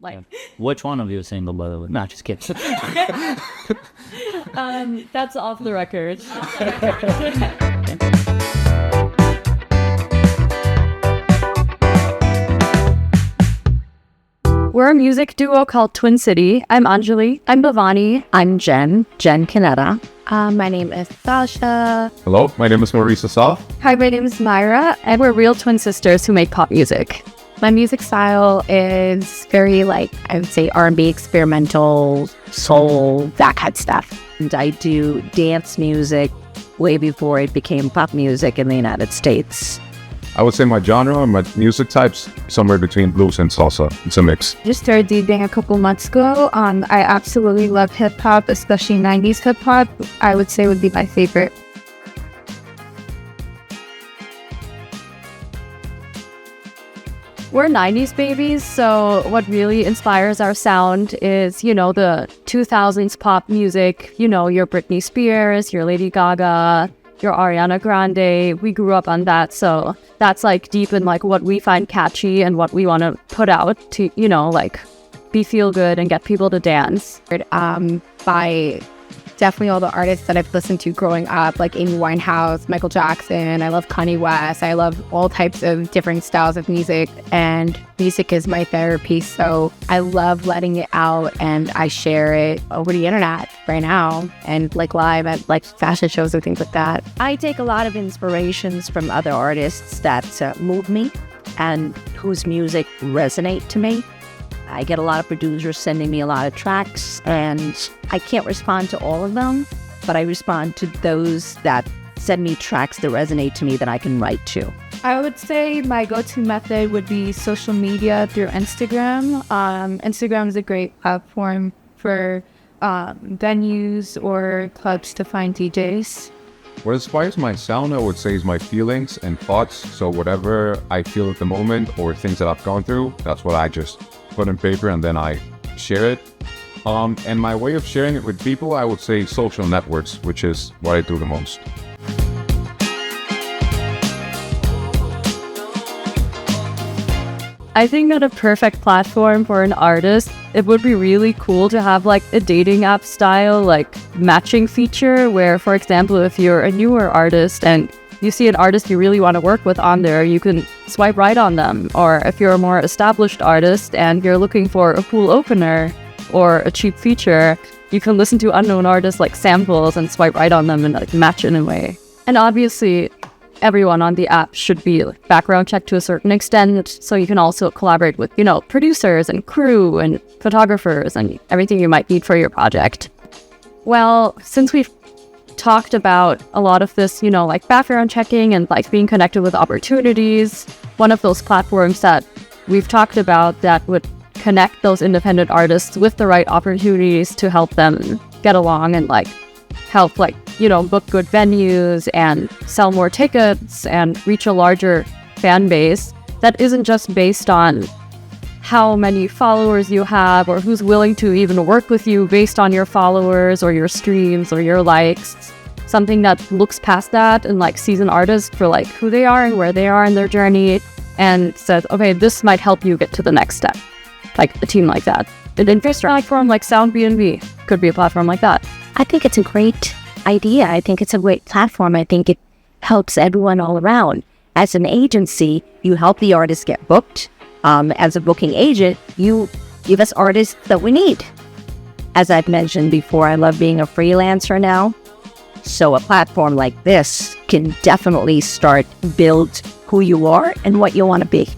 Like, Which one of you is single, by the way? Nah, just kidding. that's off the record. We're a music duo called Twin City. I'm Anjali. I'm Bhavani. I'm Jen Canetta. My name is Sasha. Hello, my name is Maurice Asaf. Hi, my name is Myra, and we're real twin sisters who make pop music. My music style is very I would say R&B, experimental, soul, that kind of stuff. And I do dance music way before it became pop music in the United States. I would say my genre and my music types somewhere between blues and salsa. It's a mix. Just started DJing a couple months ago. I absolutely love hip hop, especially 90s hip hop. I would say would be my favorite. We're 90s babies, so what really inspires our sound is, the 2000s pop music, your Britney Spears, your Lady Gaga, your Ariana Grande. We grew up on that, so that's deep in what we find catchy and what we want to put out to, be feel good and get people to dance. By definitely all the artists that I've listened to growing up, like Amy Winehouse, Michael Jackson. I love Kanye West. I love all types of different styles of music, and music is my therapy. So I love letting it out, and I share it over the internet right now, and live at fashion shows and things like that. I take a lot of inspirations from other artists that move me and whose music resonate to me. I get a lot of producers sending me a lot of tracks, and I can't respond to all of them, but I respond to those that send me tracks that resonate to me that I can write to. I would say my go-to method would be social media through Instagram. Instagram is a great platform for venues or clubs to find DJs. What inspires my sound, I would say, is my feelings and thoughts. So whatever I feel at the moment or things that I've gone through, that's what I just put on paper and then I share it. And my way of sharing it with people, I would say social networks, which is what I do the most. I think that a perfect platform for an artist, it would be really cool to have a dating app style matching feature where, for example, if you're a newer artist and you see an artist you really want to work with on there, you can swipe right on them. Or if you're a more established artist and you're looking for a cool opener or a cheap feature, you can listen to unknown artists samples and swipe right on them and match in a way. And obviously, everyone on the app should be background checked to a certain extent, so you can also collaborate with, producers and crew and photographers and everything you might need for your project. Well, since we've talked about a lot of this, background checking and being connected with opportunities, one of those platforms that we've talked about that would connect those independent artists with the right opportunities to help them get along and help book good venues and sell more tickets and reach a larger fan base that isn't just based on how many followers you have or who's willing to even work with you based on your followers or your streams or your likes. Something that looks past that and sees an artist for who they are and where they are in their journey and says, okay, this might help you get to the next step. A team like that. An investor platform like SoundBnB could be a platform like that. I think it's a great idea. I think it's a great platform. I think it helps everyone all around. As an agency, you help the artist get booked. As a booking agent, you give us artists that we need. As I've mentioned before, I love being a freelancer now. So a platform like this can definitely build who you are and what you want to be.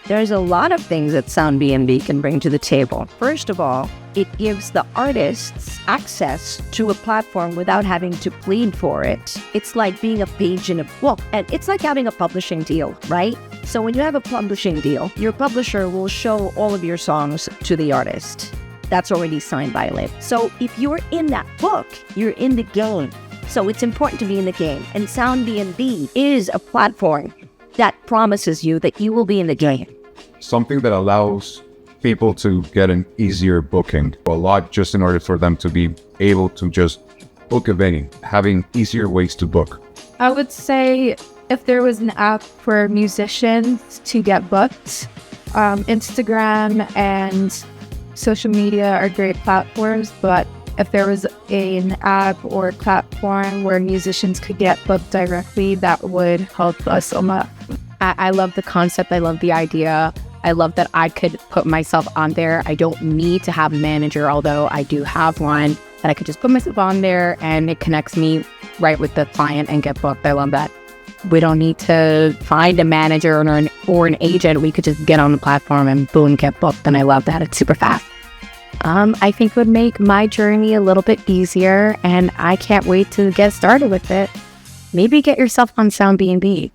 There's a lot of things that SoundBnB can bring to the table. First of all, it gives the artists access to a platform without having to plead for it. It's like being a page in a book, and it's like having a publishing deal, right? So when you have a publishing deal, your publisher will show all of your songs to the artist. That's already signed by a label. So if you're in that book, you're in the game. So it's important to be in the game. And SoundBnB is a platform that promises you that you will be in the game. Something that allows people to get an easier booking a lot, just in order for them to be able to just book a venue, having easier ways to book. I would say if there was an app for musicians to get booked, Instagram and social media are great platforms, but if there was an app or a platform where musicians could get booked directly, that would help us so much. I love the concept. I love the idea. I love that I could put myself on there. I don't need to have a manager, although I do have one, that I could just put myself on there and it connects me right with the client and get booked. I love that. We don't need to find a manager or an agent. We could just get on the platform and boom, get booked. And I love that. It's super fast. I think would make my journey a little bit easier, and I can't wait to get started with it. Maybe get yourself on SoundBnB.